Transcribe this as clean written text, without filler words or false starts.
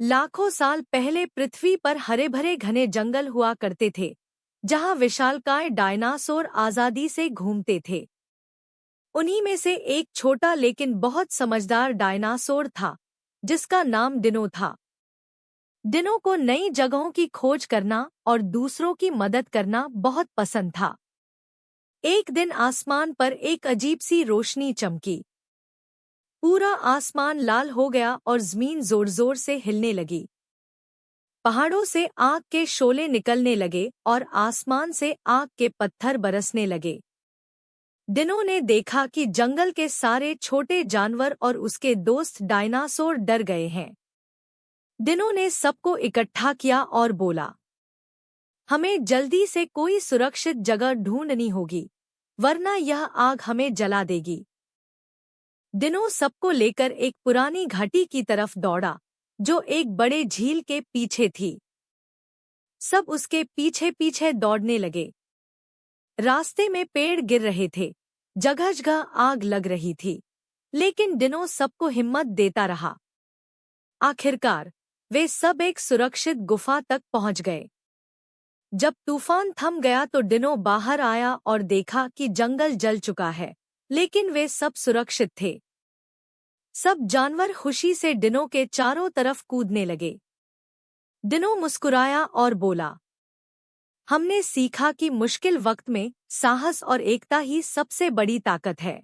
लाखों साल पहले पृथ्वी पर हरे भरे घने जंगल हुआ करते थे, जहां विशालकाय डायनासोर आजादी से घूमते थे। उन्हीं में से एक छोटा लेकिन बहुत समझदार डायनासोर था, जिसका नाम डिनो था। डिनो को नई जगहों की खोज करना और दूसरों की मदद करना बहुत पसंद था। एक दिन आसमान पर एक अजीब सी रोशनी चमकी। पूरा आसमान लाल हो गया और जमीन जोर जोर से हिलने लगी। पहाड़ों से आग के शोले निकलने लगे और आसमान से आग के पत्थर बरसने लगे। डिनो ने देखा कि जंगल के सारे छोटे जानवर और उसके दोस्त डायनासोर डर गए हैं। डिनो ने सबको इकट्ठा किया और बोला, हमें जल्दी से कोई सुरक्षित जगह ढूंढनी होगी, वरना यह आग हमें जला देगी। डिनो सबको लेकर एक पुरानी घाटी की तरफ दौड़ा, जो एक बड़े झील के पीछे थी। सब उसके पीछे पीछे दौड़ने लगे। रास्ते में पेड़ गिर रहे थे, जगह जगह आग लग रही थी, लेकिन डिनो सबको हिम्मत देता रहा। आखिरकार वे सब एक सुरक्षित गुफा तक पहुंच गए। जब तूफान थम गया तो डिनो बाहर आया और देखा कि जंगल जल चुका है, लेकिन वे सब सुरक्षित थे। सब जानवर खुशी से डिनो के चारों तरफ कूदने लगे। डिनो मुस्कुराया और बोला, हमने सीखा कि मुश्किल वक्त में साहस और एकता ही सबसे बड़ी ताकत है।